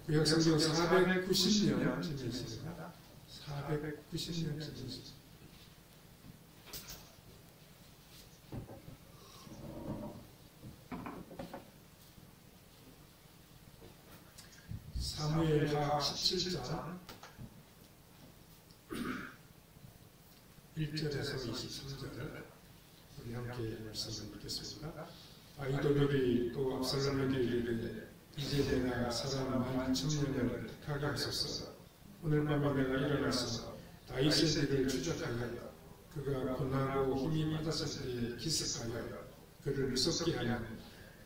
구약성경 490년쯤에 있습니다. 490년쯤에 있습니다. 사무엘하 17장 1절에서 23절 우리 함께 말씀을 읽겠습니다. 아히도벨이 또 압살롬에게 이르되 이제 내가 사람 10,000명을 택하게 하소서. 오늘 밤에 내가 일어나서 다윗의 뒤를 추적하여 그가 고난하고 힘이 빠졌을 때에 기습하여 그를 무섭게 하여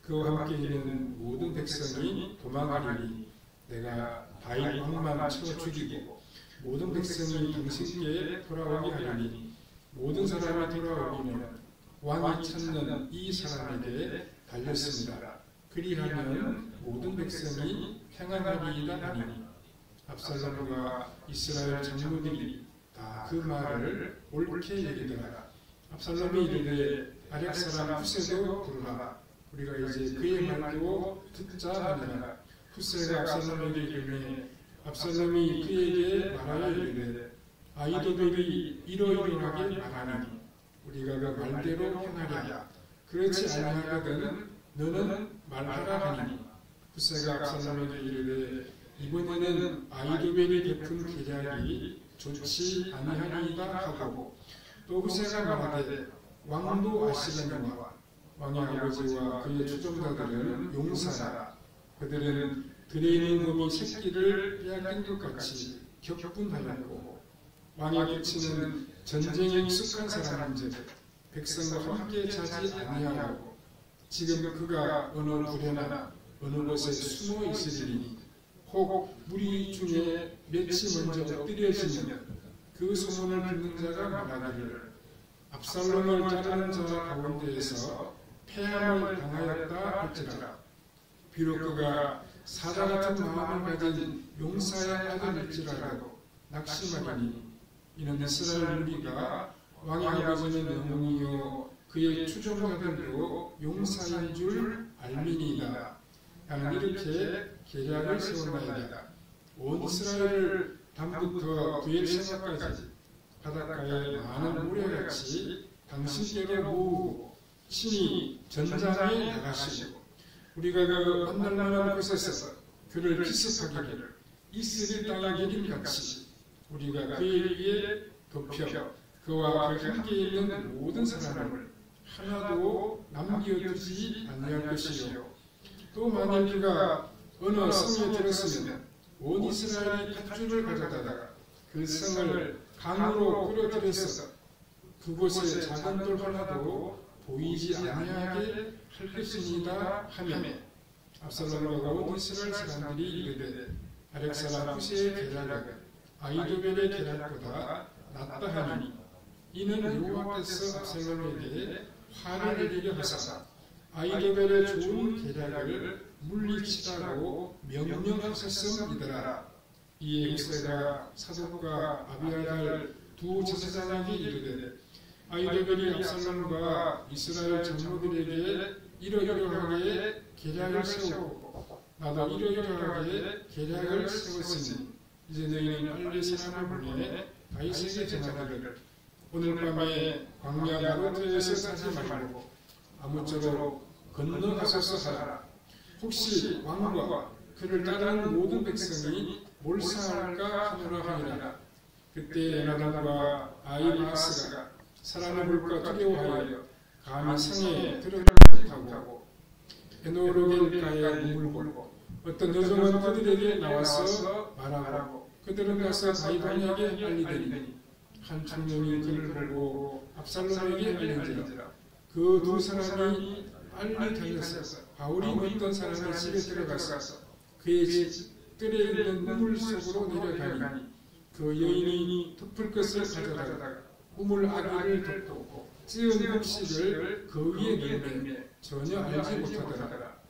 그와 함께 있는 모든 백성이 도망하리니 내가 다윗 왕만 쳐 죽이고 모든 백성이 당신께 돌아오게 하리니 모든 사람이 돌아오기는 왕이 찾는 이 사람에게 달렸습니다. 그리하면 모든 백성이 평안하리이다 하니 압살롬과 이스라엘 장로들이 다 그 말을 옳게 여기더라. 압살롬이 이르되 아렉 사람 후세도 부르라. 우리가 이제 그의 말도 듣자 하니라. 후세가 압살롬에게 이르되 압살롬이 그에게 말하여 이르되 아히도벨이 이러이러하게 말하니 우리가 그 말대로 행하랴. 그렇지 아니하거든 너는 말하라 하니 후세가 압살롬에게 이르되 이번에는 아히도벨이 베푼 계략이 좋지 아니하니이다 하고 또 후세가 말하되 왕도 아시려니와 왕의 아버지와 그의 추종자들은 용사라. 그들은 들에 있는 놈이 새끼를 빼앗긴 것 같이 격분하였고 왕의 끝이는 전쟁에 익숙한 사람인즉 백성과 함께 자지 아니하고 지금 그가 어느 굴에나 어느 곳에 숨어 있으리니 혹 무리 중에 몇이 먼저 엎드려지면 그 소문을 듣는 자가 말하기를 압살롬을 자르는 자 가운데에서 패함을 당하였다 할지라. 비록 그가 사자 같은 마음을 가진 용사의 아들일지라도 낙심하리니 이는 이스라엘 무리가 왕의 아버지는 영웅이요 그의 추종자들도 용사인 줄 알미니이다. 나는 이렇게 계략을 세웠나이다. 온 이스라엘을 담부터 부엘세바까지 바닷가에 많은 모래같이 당신께로 모으고 친히 전장에 나가시고 우리가 그 만날 만한 곳에서 그를 기습하기를 이스라엘 땅의 기름같이 우리가 그에 위해 덮여 그와 그 함께 있는 모든 사람을 하나도 남겨두지 아니할 것이요. 또 만일 그가 어느 성에 들었으면 온 이스라엘이 밧줄을 가져다가 그 성을 강으로 끌어들여서 그곳에 작은 돌 하나도 보이지 아니하게 할 것이니이다 하며 압살롬과 온 이스라엘 사람들이 이르되 아렉 사람 후세의 계략은 아히도벨의 계략보다 낫다 하니 이는 여호와께서 압살롬에게 화를 내리려 하사 아히도벨의 좋은 계략을 물리치라고 명령하셨음이더라. 이에 후세가 사독과 아비아달 두 제사장에게 이르되 아히도벨이 압살롬과 이스라엘 장로들에게 이러이러하게 계략을 세우고 나도 이러이러하게 계략을 세웠으니 이제 너희는 빨리 사람을 보내 다윗에게 전하기를 오늘 밤에 광야 마르트에서 사지 말고 아무쪼록 건너가소서 하라. 혹시 왕과 그를 따르는 모든 백성이 몰사할까 하노라 하니라. 그때 에나단과 아히마아스가 사람을 볼까 두려워하여 감히 성에 들어가지 못하고 에노르겔가에 머물고 어떤 여종은 그들에게 나와서 말하고 그들은 가서 다윗 왕에게 알리더니 한 청년이 그를 보고 압살롬에게 알린지라. 그 두 사람이 빨리 달려서 바울이 있던 사람의 집에 들어가서 그의 집 뜰에 있는 우물 속으로 내려가니 그 여인이 덮을 것을 가져다가 우물 아귀를 덮고 찌은 곡식을 그 위에 넣으며 전혀 알지 못하더라.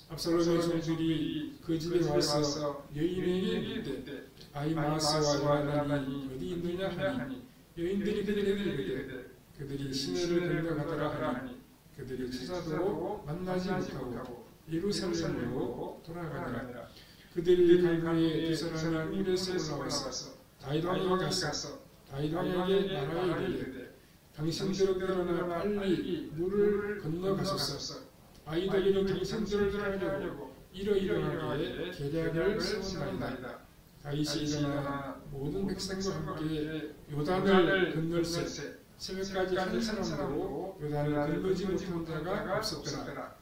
압살롬의 종들이 그 집에 와서 여인에게 묻되 아히마아스와 요나단이 어디 있느냐 하니 여인들이 그들에게 이르되 그들이 시내를 건너가더라 하니 그들이 찾아도 만나지 못하고 예루살렘으로 돌아가니라. 그들이 강가에 두 사람이 울에서 올라와서 다윗왕에게 가서 다윗왕에게 말하여 이르되 당신들은 일어나 빨리 물을 건너가소서. 아이들이 당신들을 피하려고 이러이러하게 계략을 세운다이다. 다윗이 일어나 모든 백성과 함께 요단을 건널세 새벽까지 한 사람도 요단을 건너지 못한 자가 없었더라.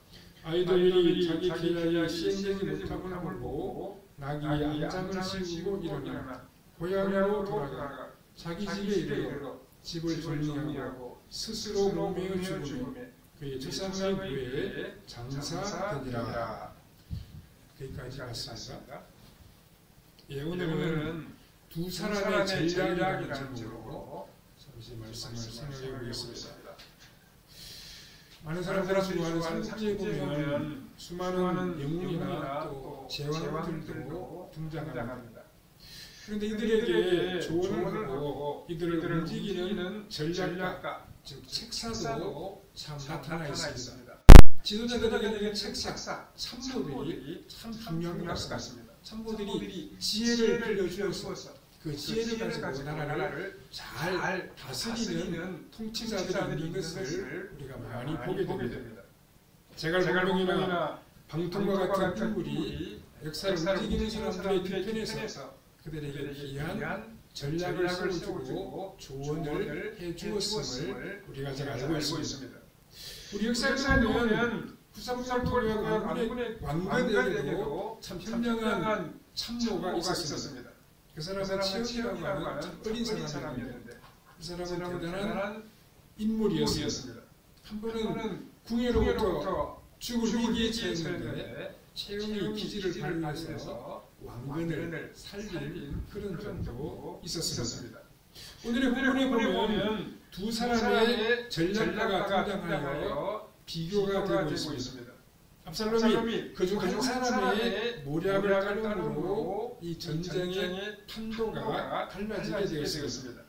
아이들이 자기 계략이 시행되지 못함을 보고 나귀 안장을 씌우고 일어나 고향으로 돌아가 자기 집에 이르러 집을 정리하고 스스로 몸매어 죽음에 그의 조상의 부에 장사되니라. 여기까지 갔습니다. 예, 오늘은 두 사람의 전략이라는 제목으로 잠시 말씀을 생각해 보겠습니다. 많은 사람들이 좋아하는 삼국지에 보면 수많은 영웅이나 또 제왕들도 등장합니다. 그런데 이들에게 조언을 하고 이들을 움직이는 전략가, 즉 책사도 참 나타나 있습니다. 지도자들에게 책사, 참모들이 참 중요한 것 같습니다. 참모들이 지혜를 빌려주어서 그 지혜를 가지고 나라를 잘 다스리는 통치자들이 있는 것을 우리가 많이 보게 됩니다. 제갈공명이나 방통과 같은 인물이 역사를 움직이는 사람들의 뒤편에서 그들에게 귀한 전략을 세워주고 조언을 해주었음을 우리가 잘 알고 있습니다. 우리 역사를 보면 구삼사토가 왕건에게도 참 현명한 참모가 있었습니다. 그 사람은 치영이라고 하는 참 어린 사람이었는데 그 사람은 대단한 인물이었습니다. 한 번은 궁예로부터 죽을 위기에 처했는데 치영이 기지를 발휘해서 왕건을 살린 그런 점도 있었습니다. 오늘의 본문에 보면 두 사람의 전략가가 등장하여 비교가 되고 있습니다. 압살롬이 그중 한 사람의 모략을 깔음으로 이 전쟁의 판도가 달라지게 되었습니다.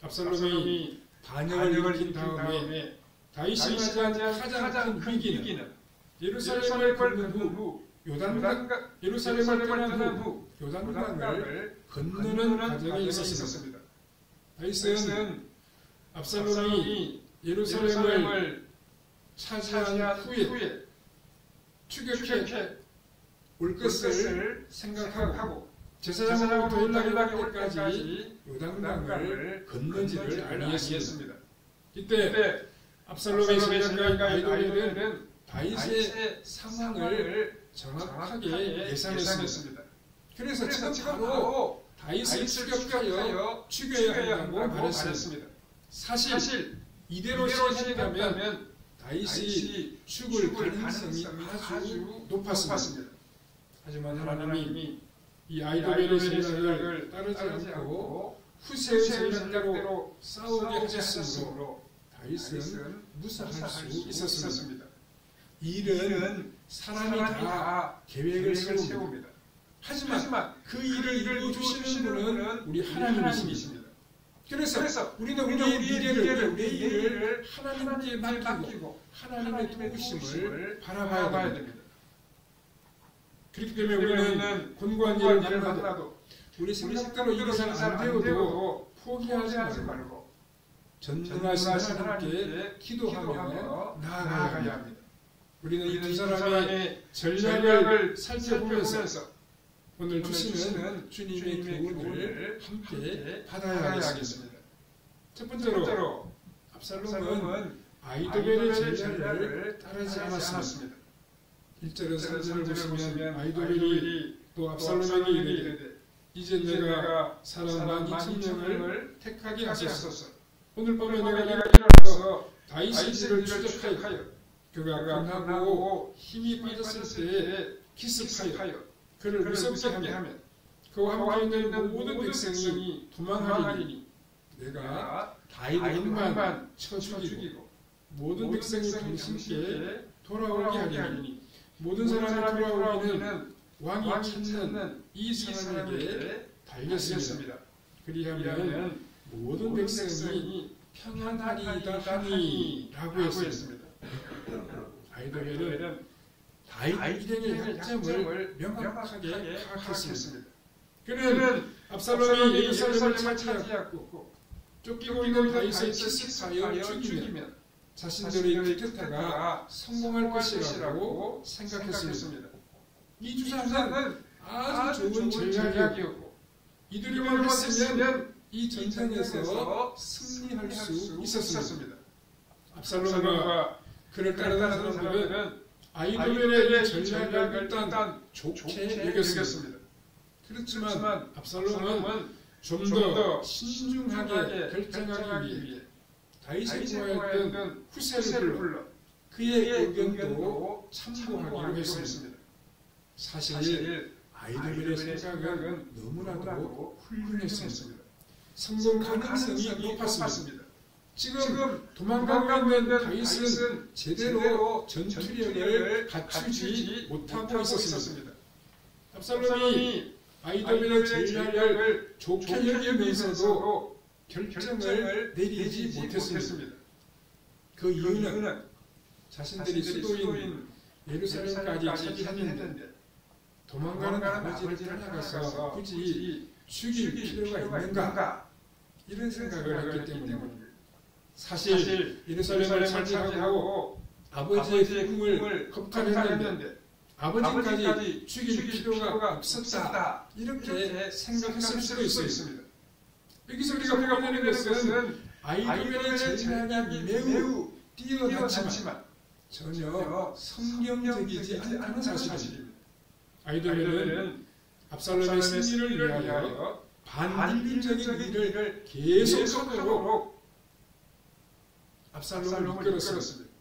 압살롬이 반역을 일으킨 다음에 다윗이 맞이한 가장 큰 위기는 예루살렘을 건넌 후 예루살렘을 떠난 후 요단강을 건너는 과정에 있었습니다. 다윗은 압살롬이 예루살렘을 차지한 후에 추격해 올 것을 생각하고 제사장으로부터 연락이 올 때까지 요단강을 건너지를 아니했습니다. 이때 압살롬의 전략가인 아히도벨은 다윗의 상황을 정확하게 예상했습니다. 그래서 지금 바로 다윗을 추격하여 죽여야 한다고 말했습니다. 사실 이대로 진행했다면 다윗이 죽을 가능성이 아주 높았습니다. 하지만 하나님이 이 아히도벨의 전략을 따르지 않고 후세의 전략대로 싸우게 하셨으므로 다윗은 무사할 수 있었습니다. 이 일은 사람이 다 계획을 세웁니다. 하지만 그 일을 이루어주시는 분은 우리 하나님이십니다. 그래서 우리는 우리의 미래를, 우리의 일을 하나님께 맡기고 하나님의 도우심을 바라봐야 됩니다. 그렇기 때문에 우리는 곤고한 일을 만나도 우리 생각대로 일이 잘 안 되어도 포기하지 말고 전능하신 하나님께 기도하며 나아가야 합니다. 우리는 이 두 사람의 전략을 살펴보면서 오늘 주시는 주님의 교훈을 함께 받아야 하겠습니다. 첫 번째로 압살롬은 아히도벨의 전략을 따르지 않았습니다. 1절에서 3절을 보시면 아히도벨이 또 압살롬에게 이르되 이제 내가 사람 12,000명을 택하게 하소서. 오늘 밤에 내가 일어나서 다윗의 집을 추적하여 그가 강하고 힘이 빠졌을 때에 기습하여 그를 무섭게 하면 그와 함께 있는 모든 백성이 도망하리니 내가 다윗만 쳐 죽이고 모든 백성이 당신께 돌아오게 하리니 모든 사람이 돌아오기는 왕이 찾는 이 사람에게 달렸습니다. 그리하면 모든 백성이 평안하리이다 하니라고 했습니다. 아히도벨은 다윗 일행의 약점을 명확하게 파악했습니다. 그는 압살롬이 예루살렘을 차지하고 쫓기고 있는 다윗을 기습하여 죽이면 자신들의 쿠데타가 성공할 것이라고 생각했습니다. 이 주장은 아주 좋은 전략이었고 이들이만 했으면 이 전쟁에서 승리할 수 있었습니다. 압살롬과 그를 따르는 사람들은 아히도벨의 이 전략을 일단 좋게 여겼습니다. 그렇지만 압살롬은 좀 더 신중하게 결정하기 위해 다윗이 좋아했던 후세를 불러 그의 의견도 참고하기로 했습니다. 사실 아히도벨의 생각은 너무나도 훌륭했습니다. 성공 가능성이 높았습니다. 지금 도망가고 있는 다윗은 제대로 전투력을 갖추지 못하고 있었습니다. 압살롬이 아히도벨의 전략을 좋게 여기면서도 결정을 내리지 못했습니다. 그 이유는 자신들이 수도인 예루살렘까지 차지했는데 도망가는 아버지를 따라가서 굳이 죽일 필요가 있는가 이런 생각을 했기 때문입니다. 사실 예루살렘을 차지하고 아버지의 꿈을 겁탈했는데 아버지까지 죽일 필요가 없었다 이렇게 생각했을 수도 있습니다. 여기서 우리가 보게 되는 것은 아히도벨의 전략이 매우 뛰어났지만 전혀 성경적이지 않다는 사실입니다. 아히도벨은 압살롬의 승리를 위하여 반인륜적인 일을 계속하도록 압살롬을 이끌었습니다.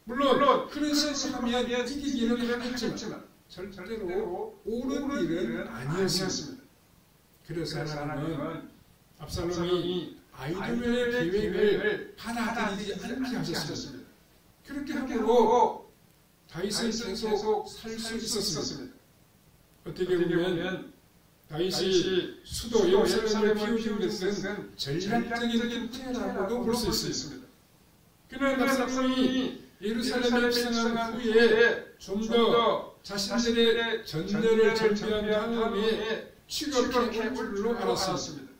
물론 그런 식으로 하면 이기기는 하겠지만 절대로 옳은 일은 아니었습니다. 그래서 하나님은 압살롬이 아히도벨의 계획을 받아들이지 않게 하셨습니다. 그렇게 함으로 다윗은 계속 살 수 있었습니다. 어떻게 보면 다윗이 수도 예루살렘을 비우는 것은 전략적인 투자라고도 볼 수 있습니다. 그러나 압살롬이 예루살렘에 입성한 후에 좀 더 자신들의 전열을 준비한 다음에 추격해 올 줄로 알았습니다.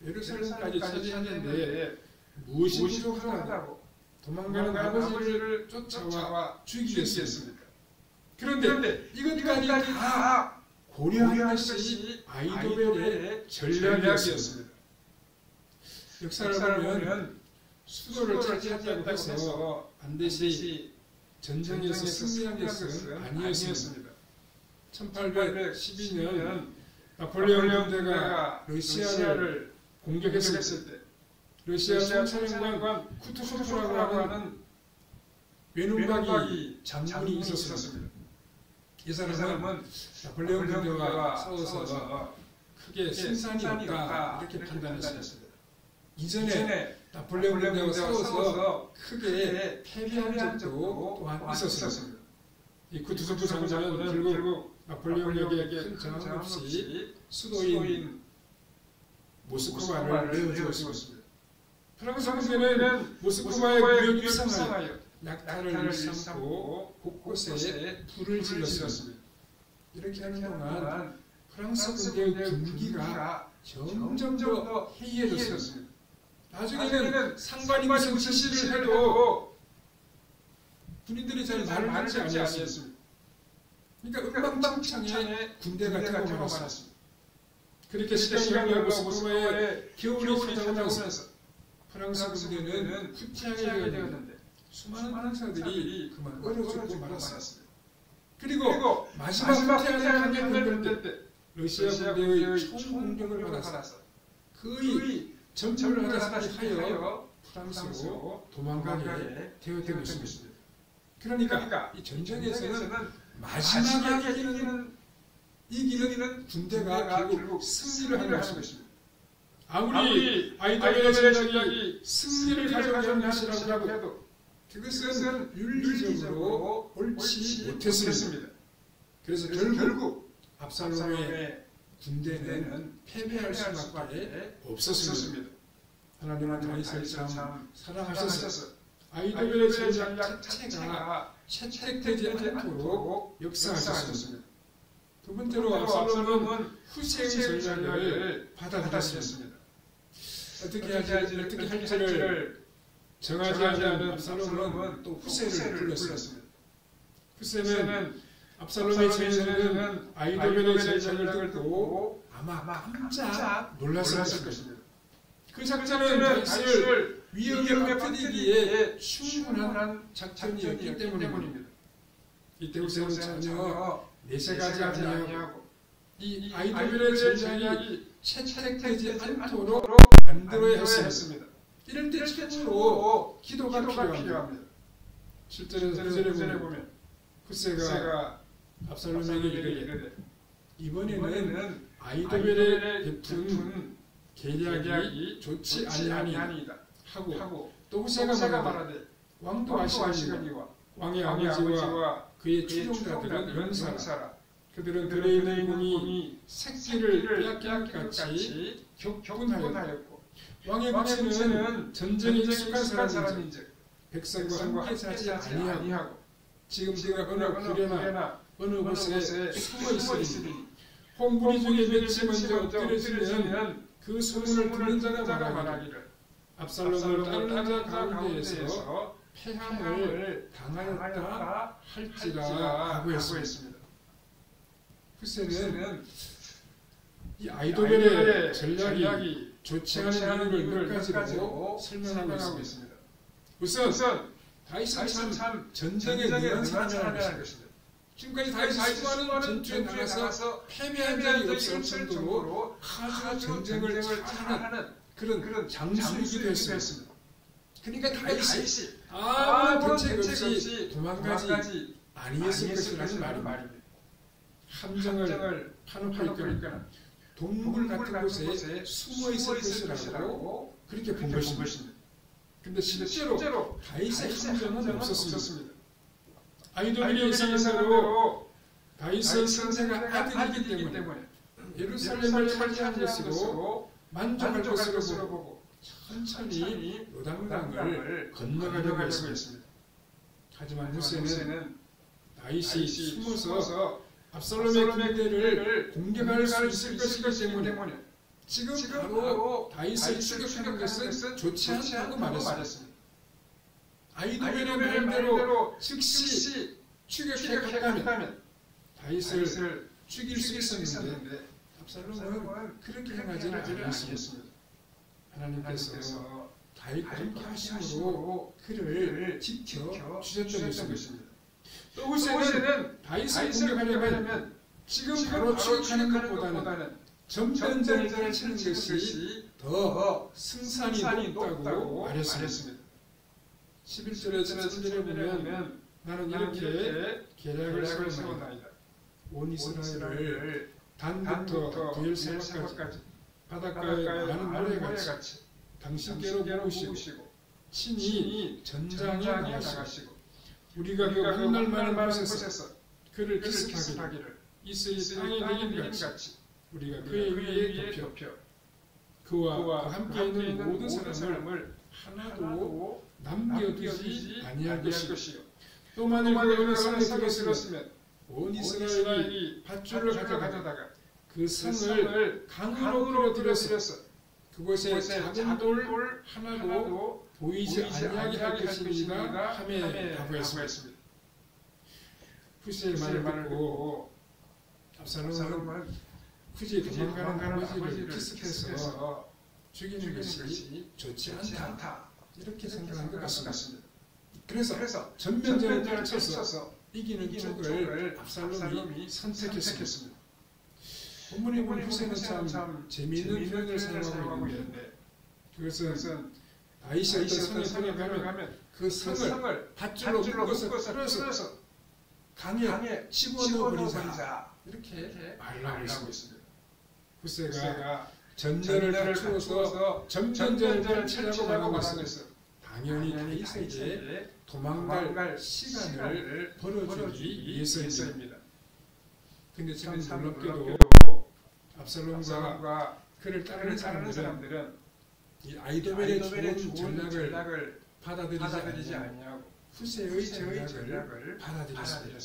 예루살렘까지 차지하는데 무엇이 부족하다고 도망가는 아버지를 쫓아와 죽이겠습니까? 그런데 이것까지 다 고려한 것이 아히도벨의 전략이었습니다. 역사를 보면 수도를 차지했다고 해서 반드시 전쟁에서 승리한 것은 아니었습니다. 1812년 나폴레옹 군대가 러시아를 공격했을 때 러시아 총사령관 쿠투소프라고 하는 외눈박이 장군이 있었습니다. 이 사람은 나폴레옹 군대와 싸워서 크게 승산이 없다 이렇게 판단했습니다. 이전에 나폴레옹 군대와 싸워서 크게 패배한 적도 또한 있었습니다. 이 쿠투소프 장군은 결국 나폴레옹에게 큰 저항 없이 수도인 모스크바를 내어주었습니다. 프랑스 군대는 모스크바의 구역을 입성하여 약탈을 일삼고 곳곳에 불을 질렀습니다. 이렇게 하는 동안 프랑스 군대의 군기가 점점 더 해이해졌습니다. 나중에는 상관이 무슨 지시를 해도 군인들이 잘 말을 하지 않았습니다. 그러니까 엉망진창에 군대가 되고 말았습니다. 그렇게 시간이 흘러 모스크바에 겨울이 찾아오면서 프랑스 군대는 후퇴하게 되었는데 수많은 프랑스들이 그만 얼어 죽고 말았습니다. 그리고 마지막 후퇴하는 강력한 때 러시아 군대의 총공격을 받아서 거의 전멸을 하다시피 하여 프랑스로 도망가게 되었던 것입니다. 그러니까 이 전쟁에서는 마지막에 이기는 군대가 결국 승리를 하는 것입니다. 아무리 아히도벨의 전략이 승리를 가져가는 것이라고 해도 그것은 윤리적으로 옳지 못했습니다. 그래서 결국 압살롬의 군대는 패배할 수밖에 없었습니다. 하나님은 다윗을 참 사랑하셔서 아히도벨의 전략 자체가 채택되지 않도록 역사하셨습니다. 두 번째로 압살롬은 후세의 전략을 받아들였습니다. 어떻게 할지를 정하지 않은 압살롬은 또 후세를 불렀습니다. 후세는 압살롬의 제자는 아히도벨의 제자를 듣고 아마 깜짝 놀랐을 것입니다. 그 작전은 다윗을 위협에 빠뜨리기에 충분한 작전이었기 때문입니다. 이때 후세는 전혀 내색하지 아니하고 이 아히도벨의 전략이 채택되지 않도록 만들어야 했습니다. 이럴 때 최초로 기도가 필요합니다. 실제로 구절에 보면 후세가 압살롬에게 이르되 이번에는 아히도벨의 베푼 계략이 좋지 아니하니이다 하고 또 후세가 말하되 왕도 아시거니와 왕의 아버지와 그의 추종자들은 용사라. 그들은 들에 있는 공이 새끼를 빼앗긴 것 같이 격분하였고 왕의 부친은 전쟁에 익숙한 사람인즉 백성과 함께 사지 아니하고 지금 내가 어느 구려나 어느 곳에 숨어 있으니 홍부리 중에 며칠 먼저 엎드려지면 그 소문을 듣는 자가 말하기를 압살롬을 다른 자 가운데에서 패함을 당하였다 할지라 하고 했습니다. 후세는 이 아히도벨의 전략이 좋지 않은 이유를 몇 가지로 설명하고 있습니다. 우선 다윗은 참 전쟁에 능한 사람이라는 것입니다. 지금까지 다윗이 수많은 전투에 나가서 패배한 적이 없을 정도로 아주 전쟁을 잘하는 그런 장수이기도 했습니다. 그러니까 다윗이 아무런 대책 없이 도망가지 아니했을 것이라는 말입니다. 함정을 파놓고 있거나 동굴 같은 곳에 숨어 있을 것이라고 그렇게 본 것입니다. 그런데 실제로 다윗의 함정은 없었습니다. 아히도벨이 예상한 대로 다윗은 상세가 아들이기 때문에 예루살렘을 차지한 것으로 만족할 것으로 보고 천천히 요단강을 건너가려고 했습니다. 하지만 후세는 다윗이 숨어서 압살롬의 군대를 공격할 수 있을 것이기 때문에 지금 바로 다윗을 추격하는 것은 좋지 않다고 말했습니다. 아히도벨의 말대로 즉시 추격했다면 다윗을 죽일 수 있었는데 압살롬은 그렇게 행하지는 않았습니다. 하나님께서 다윗과 함께 하심으로 그를 지켜주셨던 것입니다. 또 후세는 다윗을 공격하려면 지금 바로 추격하는 것보다는 전면전을 펼치는 것이 더 승산이 높다고 말했습니다. 11절에 13절에 보면 나는 이렇게 계략을 세웠나이다. 온 이스라엘을 단부터 브엘세바까지 바닷가에 많은 모래같이 당신께로 모으시고 친히 전장에 나가시고 우리가 그 한날 많은 곳에서 그를 기습하기를 이스라엘 땅에 내린 같이 우리가 그의 위에 덮여 그와 함께 있는 모든 사람을 하나도 남겨두지 아니할 것이요 또 만일 그가 어느 산에 들었으면 온 이스라엘이 밧줄을 가져다가 그 산을 강으로 끌어들여서 그곳에 작은 돌 하나도 보이지 아니하게 할 것입니다 하며 하고했습니다. 후세의 말을 듣고 압살롬은 굳이 도망가는 아버지를 기습해서 죽이는 것이 좋지 않다 이렇게 생각한 것 같습니다. 그래서 전면전을 펼쳐서 이기는 쪽을 압살롬이 선택했습니다. 본문에 보면 후세는 참 재미있는 표현을 사용하고 있는데 그것은 다윗이 어떤 성에 들어가면 그 성을 밧줄로 묶어서 강에 집어넣어버리자 이렇게 말을 하고 있습니다. 후세가 전쟁을 펼쳐서 전면전을 펼치려고 말하고 있습니다. 당연히 다윗에게 도망갈 시간을 벌어주기 위해서입니다. 근데 참 놀랍게도 압살롬과 그를 따르는 사람들은 이 아히도벨의 좋은 전략을 받아들이지 아니하고 후세의 전략을 받아들였습니다.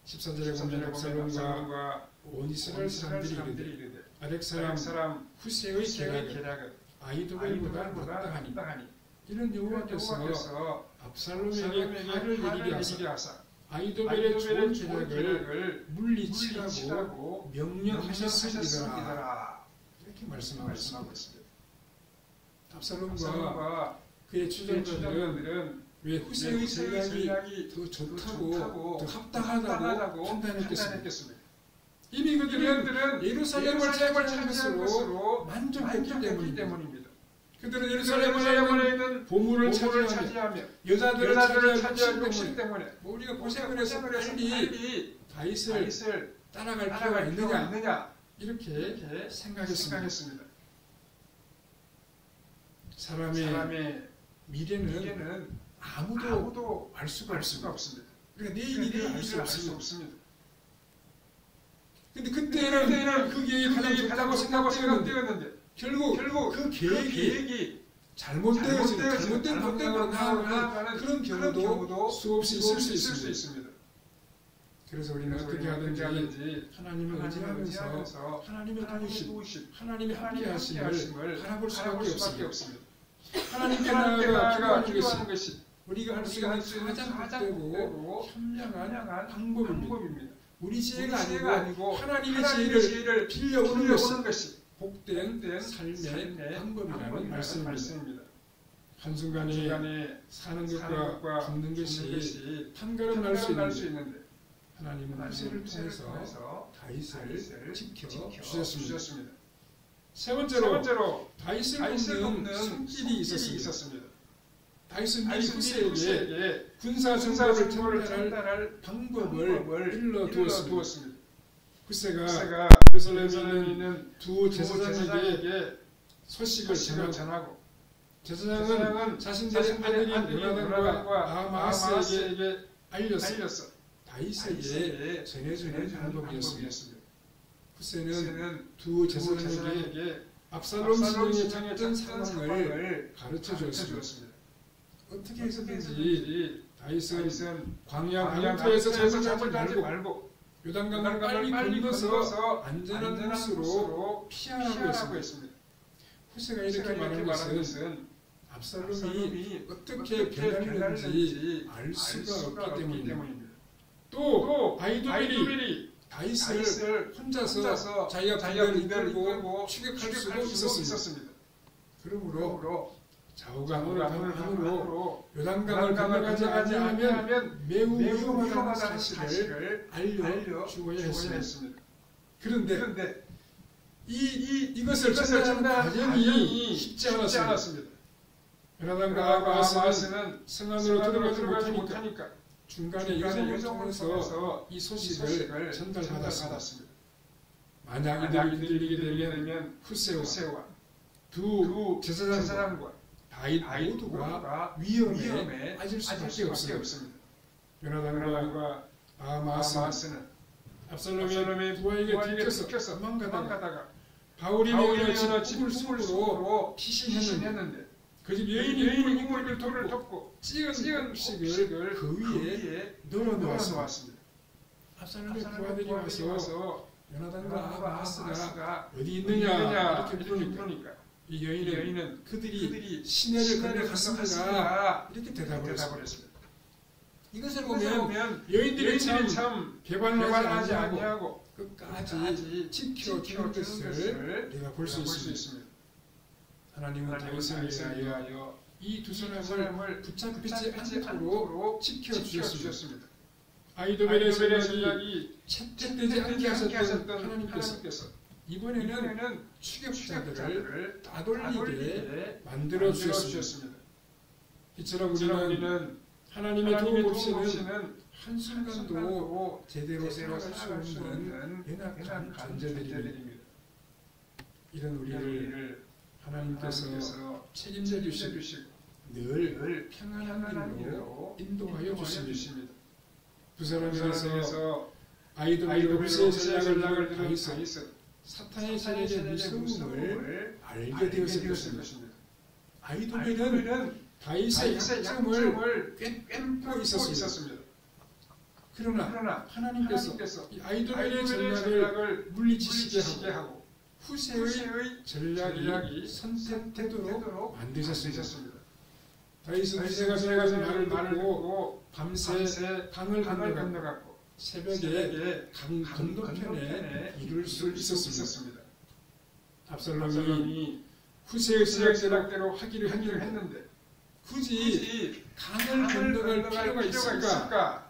13절에 보면 압살롬과 온 이스라엘 사람들이 이르되 아렉 사람 후세의 계략은 아히도벨보다 마땅하니 이는 여호와께서 압살롬에게 화를 내리게 하사 아히도벨의 좋은 계략을 물리치라고 명령하셨습니다. 이렇게 말씀하고 있습니다. 압살롬과 그의 추종자들은 왜 후세의 전략이 더 좋다고 더 합당하다고 판단했겠습니까? 이미 그들은 예루살렘을 차지한 것으로 만족했기 때문입니다. 그들은 예루살렘에 있는 보물을 차지하며 여자들을 차지한 것이기 때문에 우리가 고생을 해서 빨리 다윗을 따라갈 필요가 있느냐 이렇게 생각했습니다. 사람의 미래는 아무도 알 수가 없습니다. 그러니까 내일 일을 알 수 없습니다. 근데 그때는 그 계획이 가장 좋다고 생각되었는데 결국 그 계획이 잘못된 방향으로 나아가는 그런 경우도 수없이 있을 수 있습니다. 그래서 우리는 어떻게 하든지 하나님을 의지하면서 하나님의 도우심, 하나님의 함께하심을 바라볼 수밖에 없습니다. 하나님께 나아가 기도하는 것이 우리가 할 수 있는 가장 복되고 현명한 방법입니다. 우리 지혜가 아니고 하나님의 지혜를 빌려오는 것이 복된 삶의 방법이라는 말씀입니다. 한순간에 사는 것과 죽는 것이 한 걸음 날 수 있는데 하나님은 후세를 통해서 다윗을 지켜주셨습니다. 세 번째로 다윗을 돕는 손길이 있었습니다. 다윗은 미리 후세에게 군사 정보를 전달할 방법을 일러두었습니다. 후세가 예루살렘에 있는 두 제사장에게 소식을 전하고 제사장은 자신들의 아들인 요나단과 아하스에게 알려서 다윗에게 전해주는 방법이었습니다. 후세는 두 제사장에게 압살롬 진영의 작전 상황을 가르쳐 주었습니다. 어떻게 해서든지 다윗은 광야 방토에서 잘못하지 말고 요단강을 빨리 건너서 안전한 곳으로 피하라고 했습니다. 후세가 이렇게 말한 것은 압살롬이 어떻게 변했는지 알 수가 없기 때문입니다. 또 아히도벨이 다윗을 혼자서 자기가 군대를 이끌고 추격할 수도 있었습니다. 그러므로 좌우가 안으로 요단강을 건너가지 아니하면 매우 위험하다는 사실을 알려주어야 했습니다. 그런데 이것을 전달하는 과정이 쉽지 않았습니다. 요나단과 아하스는 성 안으로 들어가지 못하니까 중간에 여정을 통해서 이 소식을 전달받았습니다. 만약 이들이 들리게 되면 후세와 두 제사장과 다윗 모두가 위험에 빠질 수밖에 없습니다. 요나단과 아하스는 압살롬의 부하에게 들켜서 도망가다가 바울이 명하여 집을 속으로 피신했는데 그 집 여인이 이물을 덮고 찍은 음식을 그 위에 널어놓았습니다. 압살롬의 부하들이 와서 요나단과 아하스가 어디 있느냐 이렇게 물으니까 이 여인은 그들이 시내를 건너갔습니다 이렇게 대답을 했습니다. 이것을 보면 여인들이 참 배반하지 아니하고 끝까지 지켜주는 것을 우리가 볼 수 있습니다. 하나님은 다윗을 위하여 이 두 사람을 붙잡히지 않도록 지켜주셨습니다. 아히도벨의 전략이 채택되지 않게 하셨던 하나님께서 이번에는 추격자들을 따돌리게 만들어 주셨습니다. 이처럼 우리는 하나님의 도움 없이는 한순간도 제대로 살아갈 수 없는 연약한 존재들입니다. 이런 우리를 하나님께서 책임져 주시고 늘 평안한 길로 인도하여 주십니다. 두 사람에서 아히도벨과 후세의 전략을 다윗은 사탄의 세력의 무서움을 알게 되었을 것입니다. 아히도벨은 다윗의 약점을 꿰뚫고 있었습니다. 그러나 하나님께서 이 아이돌의 전략을 물리치시게 하고 후세의 전략이 선택되도록 만드셨습니다. 다윗은 후세가 전하는 말을 듣고 밤새 강을 건너갔고 새벽에 강 건너편에 이룰 수 있었습니다. 압살롬이 후세의 전략대로 하기를 했는데 굳이 강을 건너갈 필요가 있을까?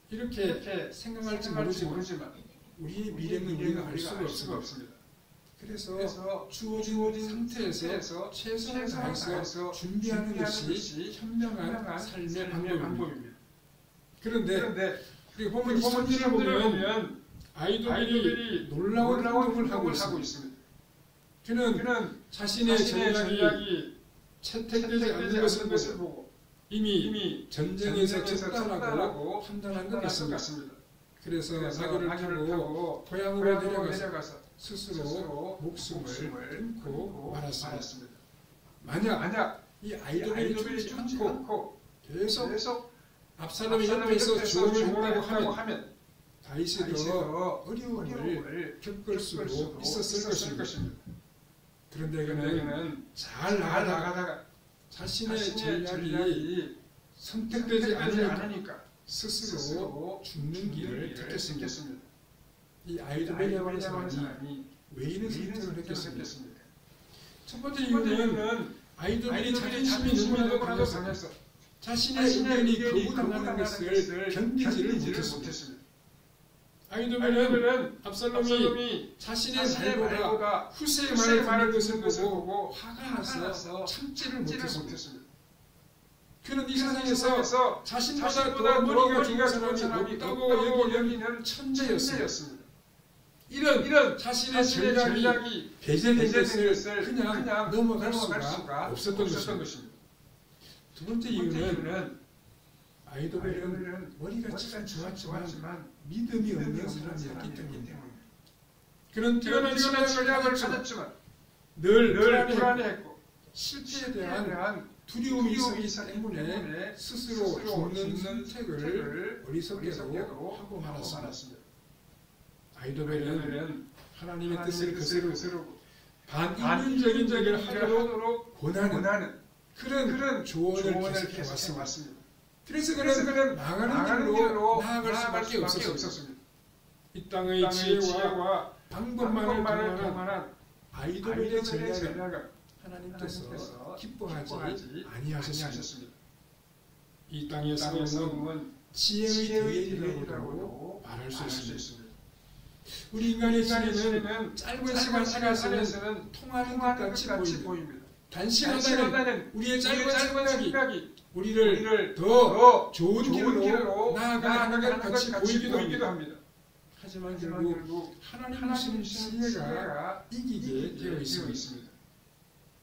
이렇게 생각할지 모르지만 우리의 미래는 우리가 알 수가 없습니다. 그래서 주어진 상태에서 최선을 다해서 준비하는 것이 현명한 삶의 방법입니다. 그런데 우리가 보면 이 성경을 보면 아이돌이 놀라운 행동을 하고 있습니다. 그는 자신의 전략이 채택되지 않는 것을 보고 이미 전쟁에서 졌다라고 판단한 것 같습니다. 그래서 나귀를 타고 고향으로 내려가서 스스로 목숨을 끊고 말았습니다. 만약 이 아이돌이 죽지 않고 계속 압살롬이 옆에서 조언을 했다고 하면 다윗이 더 어려움을 겪을 수도 있었을 것입니다. 그런데 그는 잘 나가다가 자신의 전략이 선택되지 않으니까 스스로 죽는 길을 택했습니다. 이 아이돌이라는 사람이 왜 이런 선택을 했겠습니까? 첫 번째 이유는 아이돌이 자존심이 너무나도 강해서 자신의 의견이 거부당하는 것을 견디지를 못했습니다. 아이돌은 압살롬이 자신의 말보다 후세의 말을 듣는 것을 보고 화가 나서 참지를 못했습니다. 그는 이 세상에서 자신보다 더 머리가 좋은 사람이 없다고 여기는 천재였습니다. 이런 자신의 전략이 배제된 것을 그냥 넘어갈 수가 없었던 것입니다. 두 번째 이유는 아이돌은 머리가 참 좋았지만 믿음이 없는 사람이었기 때문입니다. 그는 뛰어난 전략을 가졌지만 늘 불안해했고 실패에 대한 두려움이 있었기 때문에 스스로 죽는 선택을 어리석게도 하고 말았습니다. 아이도벨은 하나님의 뜻을 거스르고 반인륜적인 일을 하도록 권하는 그런 조언을 계속해왔습니다. 그래서 그는 망하는 길로 나아갈 수밖에 없었습니다. 이 땅의 지혜와 방법만을 동원한 아이돌의 전략을 하나님께서 기뻐하지 아니하셨습니다. 이 땅의 싸움은 지혜의 대결이라고도 말할 수 있습니다. 우리 인간의 지혜는 짧은 시간 안에서는 통하는 것 같이 보입니다. 단시간에는 우리의 짧은 생각이 우리를 더 좋은 길로 나아가는 것 같이 보이기도 합니다. 하지만 결국 하나님 주시는 지혜가 이기게 되어 있습니다.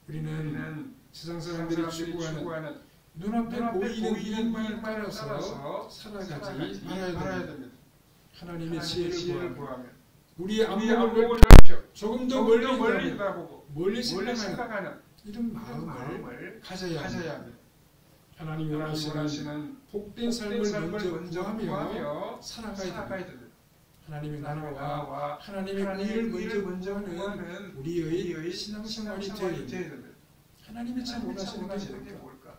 우리는 세상 사람들이 추구하는 눈앞에 보이는 이익만 따라서 살아가지 말아야 됩니다. 하나님의 지혜를 구하며 우리의 안목을 넓혀 조금 더 멀리 바라보고 멀리 생각하는 이런 마음을 가져야 합니다. 하나님이 원하시는 복된 삶을 먼저 구하며 살아가야 됩니다. 하나님의 나라와 하나님의 의를 먼저 구하는 우리의 신앙생활이 되어야 됩니다. 하나님이 참 원하시는 게 뭘까?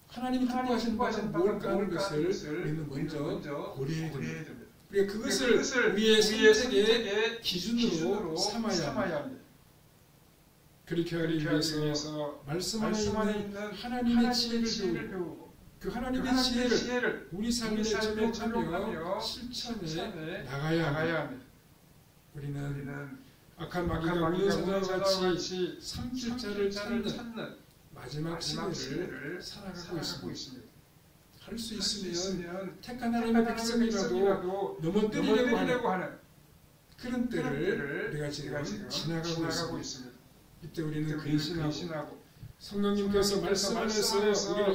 하나님이 기뻐하시는 것은 뭘까 하는 것을 우리는 먼저 고려해야 됩니다. 그러니까 그것을 우리의 선택의 기준으로 삼아야 합니다. 그렇게 하기 위해서 말씀 안에 있는 하나님의 지혜를 배우고 그 하나님의 지혜를 우리 삶에 적용하며 실천해 나가야 합니다. 우리는 악한 마귀가 우는 사자와 같이 삼킬자를 찾는 마지막 시대를 살아가고 있습니다. 할 수 있으면 택한 하나님의 백성이라도 넘어뜨리려고 하는 그런 때를 우리가 지금 지나가고 있습니다. 이때 우리는 근신하고 성령님께서 말씀 안에서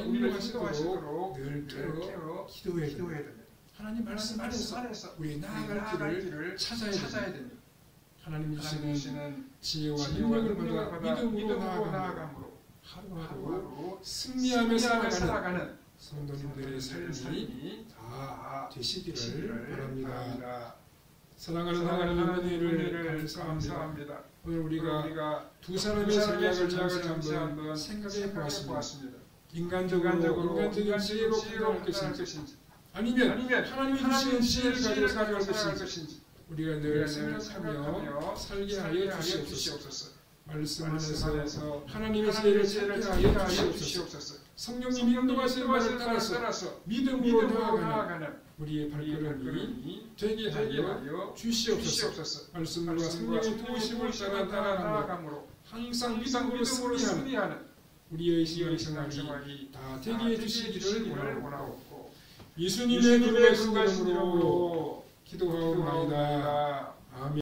우리를 인도하시도록 늘 깨어 기도해야 됩니다. 하나님 말씀 안에서 우리 나아갈 길을 찾아야 됩니다. 하나님 주시는 지혜와 능력을 받아 믿음으로 나아감으로 하루하루 승리하며 살아가는 성도님들의 삶이 다 되시기를 바랍니다. 사랑하는 하나님 은혜를 감사합니다. 오늘 우리가 두 사람의 전략을 잠시 한번 생각해 보았습니다. 인간적인 지혜로 판단할 것인지 아니면 하나님이 주시는 지혜를 가지고 살아갈 것인지 우리가 늘 생각하며 살게 하여 주시옵소서. 말씀 안에서 하나님의 지혜를 찾게 하여 주시옵소서. 성령님 인도하시는 것을 따라서 믿음으로 나아가는 우리의 발걸음이 되게 하여 주시옵소서. 말씀과 성령의 도우심을 따라 나아가므로 항상 믿음으로 승리하는 우리의 신앙생활이 다 되게 해주시기를 원하옵고 예수님의 거룩하신 이름으로 기도하옵나이다. 아멘.